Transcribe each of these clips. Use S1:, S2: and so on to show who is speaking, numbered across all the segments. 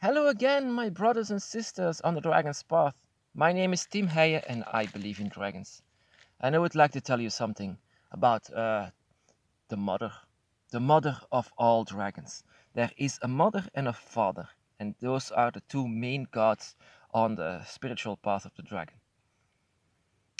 S1: Hello again, my brothers and sisters on the Dragon's Path. My name is Tim Heijen and I believe in dragons. And I would like to tell you something about the mother, the mother of all dragons. There is a mother and a father, and those are the two main gods on the spiritual path of the dragon.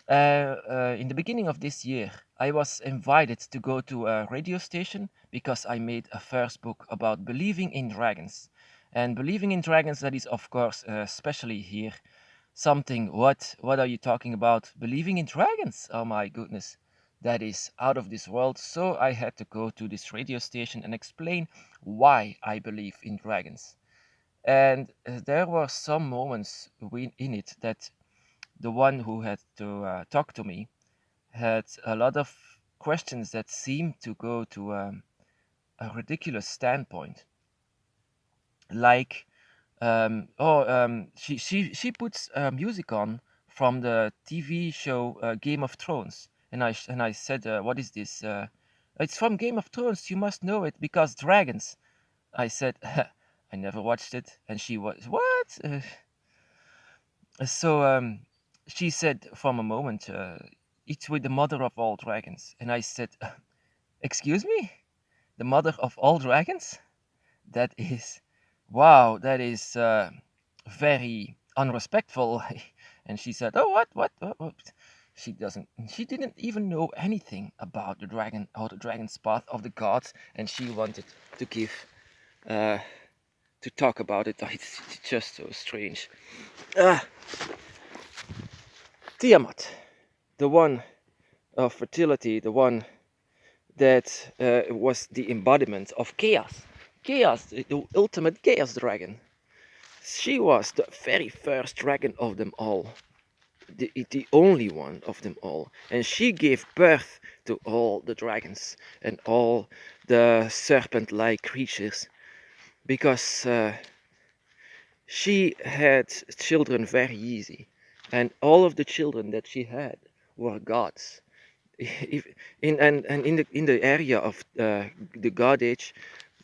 S1: In the beginning of this year, I was invited to go to a radio station because I made a first book about believing in dragons. And believing in dragons, that is, of course, especially here, something. What are you talking about? Believing in dragons? Oh my goodness. That is out of this world. So I had to go to this radio station and explain why I believe in dragons. And there were some moments in it that the one who had to talk to me had a lot of questions that seemed to go to a ridiculous standpoint. Like, she puts music on from the TV show Game of Thrones, and I said, "What is this? It's from Game of Thrones. You must know it because dragons." I said, "I never watched it," and she was, "What?" So she said from a moment, "It's with the mother of all dragons." And I said, "Excuse me? The mother of all dragons? That is, wow, that is very unrespectful." And she said, "Oh, what?" She didn't even know anything about the dragon or the dragon's path of the gods, and she wanted to give, uh, to talk about it. It's just so strange. Ah, Tiamat, the one of fertility, the one that was the embodiment of chaos. Chaos, the ultimate chaos dragon. She was the very first dragon of them all, the only one of them all. And she gave birth to all the dragons and all the serpent-like creatures because she had children very easy. And all of the children that she had were gods. If and in the area of the god age,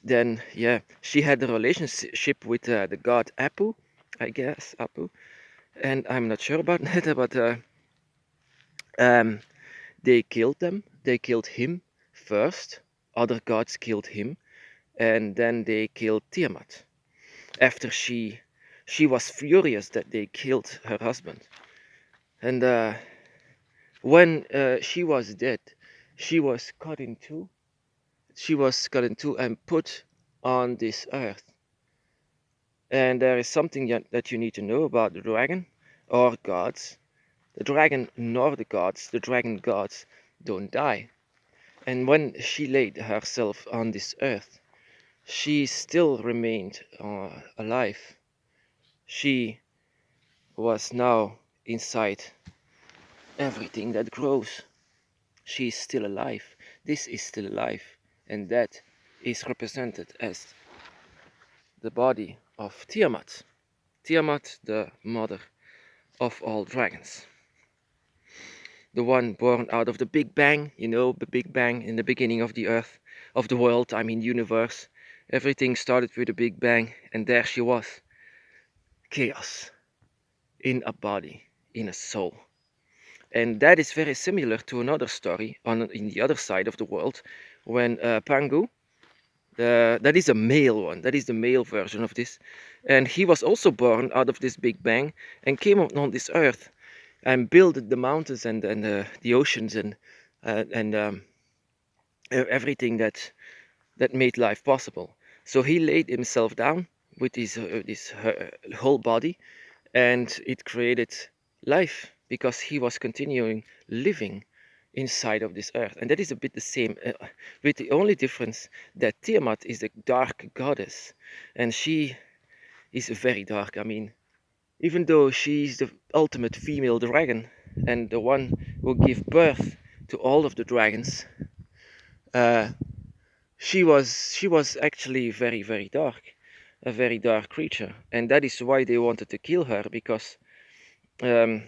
S1: then yeah, she had a relationship with the god Apu, I guess Apu, and I'm not sure about that, but um, they killed them. They killed him first. Other gods killed him, and then they killed Tiamat. After she was furious that they killed her husband, and when she was dead, she was cut in two. She was cut in two and put on this earth. And there is something that you need to know about the dragon or gods. The dragon nor the gods, the dragon gods don't die. And when she laid herself on this earth, she still remained alive. She was now inside everything that grows. She is still alive. This is still alive. And that is represented as the body of Tiamat. Tiamat, the mother of all dragons. The one born out of the Big Bang, you know, the Big Bang in the beginning of the earth, of the world, I mean universe. Everything started with a Big Bang, and there she was. Chaos in a body, in a soul. And that is very similar to another story in the other side of the world, when Pangu, that is a male one, that is the male version of this, and he was also born out of this Big Bang and came on this earth and built the mountains and the oceans and everything that made life possible. So he laid himself down with his whole body, and it created life because he was continuing living inside of this earth. And that is a bit the same, with the only difference that Tiamat is a dark goddess, and she is very dark. I mean, even though she's the ultimate female dragon and the one who gave birth to all of the dragons, uh, she was actually very dark, a very dark creature, and that is why they wanted to kill her because um,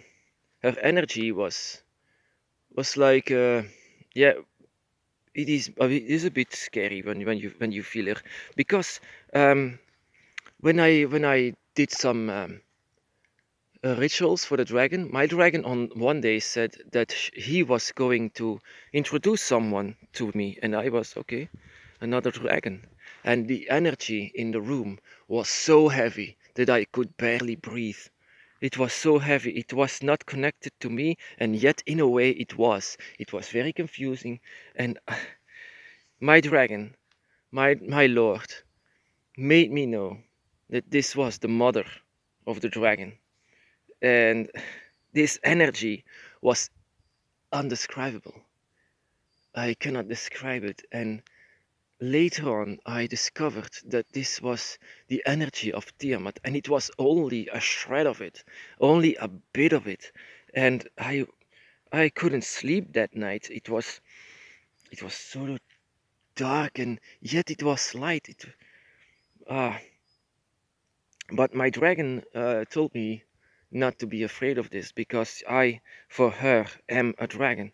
S1: her energy was like yeah, it is a bit scary when you feel her because um, when I did some rituals for the dragon, my dragon on one day said that he was going to introduce someone to me, and I was okay, another dragon. And the energy in the room was so heavy that I could barely breathe. It was so heavy. It was not connected to me, and yet in a way it was. It was very confusing. And my dragon, my lord, made me know that this was the mother of the dragon. And this energy was undescribable. I cannot describe it. And later on, I discovered that this was the energy of Tiamat, and it was only a shred of it, only a bit of it. And I couldn't sleep that night. It was so dark, and yet it was light. Ah, but my dragon told me not to be afraid of this because I, for her, am a dragon.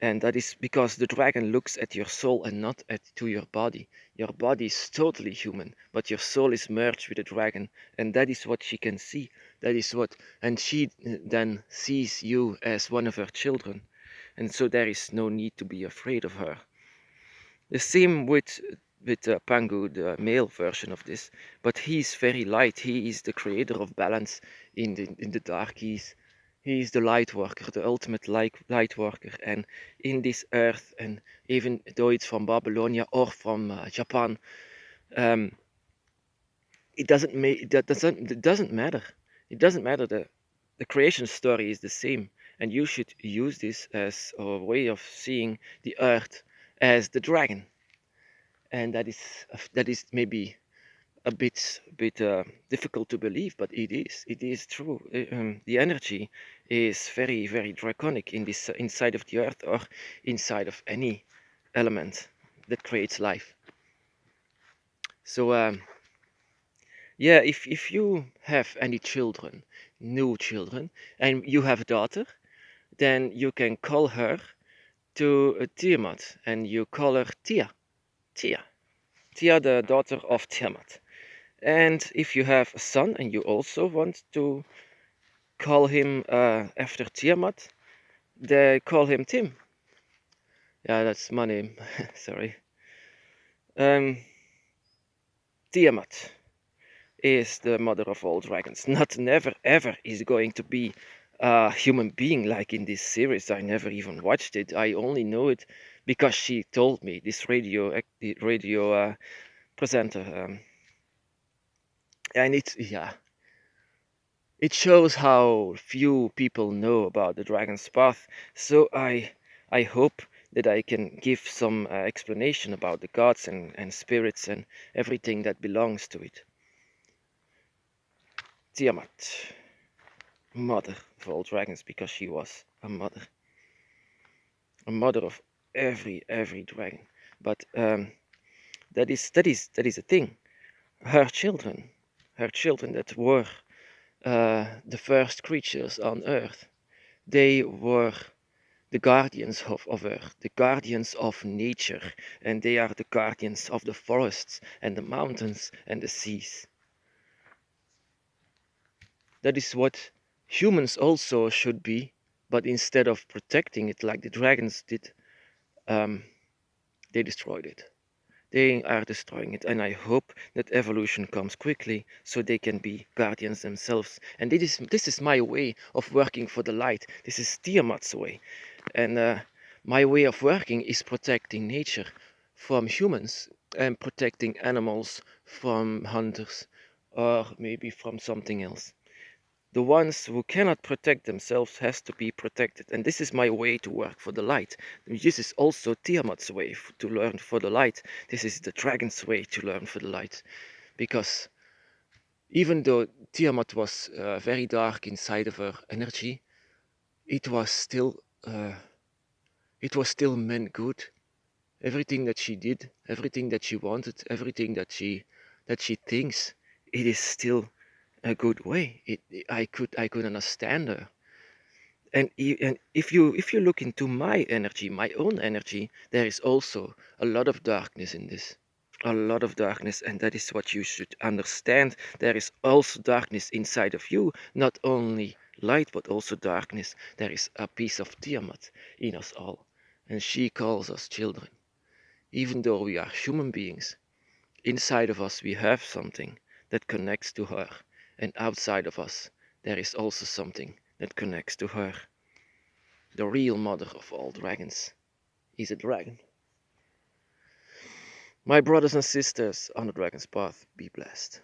S1: And that is because the dragon looks at your soul and not to your body. Your body is totally human, but your soul is merged with the dragon, and that is what she can see. That is what, and she then sees you as one of her children, and so there is no need to be afraid of her. The same with Pangu, the male version of this, but he's very light. He is the creator of balance in the dark. He's the light worker, the ultimate light worker, and in this earth, and even though it's from Babylonia or from Japan, um, it doesn't matter. It doesn't matter. The creation story is the same, and you should use this as a way of seeing the earth as the dragon, and that is maybe a bit difficult to believe, but it is true. The energy is very, very draconic in this inside of the earth or inside of any element that creates life. So yeah, if you have any children, new children, and you have a daughter, then you can call her to Tiamat, and you call her Tia, the daughter of Tiamat. And if you have a son and you also want to call him after Tiamat, they call him Tim. Yeah, that's my name. Sorry. Um, Tiamat is the mother of all dragons. Not never ever is going to be a human being like in this series. I never even watched it. I only know it because she told me. This radio presenter, and it's yeah. It shows how few people know about the dragon's path, so I hope that I can give some explanation about the gods and spirits and everything that belongs to it. Tiamat, mother of all dragons, because she was a mother of every dragon. But that is a thing. Her children, that were the first creatures on Earth, they were the guardians of Earth, the guardians of nature, and they are the guardians of the forests and the mountains and the seas. That is what humans also should be, but instead of protecting it like the dragons did, um, they destroyed it. They are destroying it, and I hope that evolution comes quickly so they can be guardians themselves. And this is my way of working for the light. This is Tiamat's way, and my way of working is protecting nature from humans and protecting animals from hunters or maybe from something else. The ones who cannot protect themselves has to be protected, and this is my way to work for the light. This is also Tiamat's way to learn for the light. This is the dragon's way to learn for the light, because even though Tiamat was very dark inside of her energy, it was still uh, it was still meant good. Everything that she did, everything that she wanted, everything that she thinks, it is still a good way. I could understand her. And if you look into my energy, my own energy, there is also a lot of darkness in this. A lot of darkness, and that is what you should understand. There is also darkness inside of you, not only light but also darkness. There is a piece of Tiamat in us all, and she calls us children. Even though we are human beings, inside of us we have something that connects to her, and outside of us there is also something that connects to her. The real mother of all dragons is a dragon. My brothers and sisters on the dragon's path, be blessed.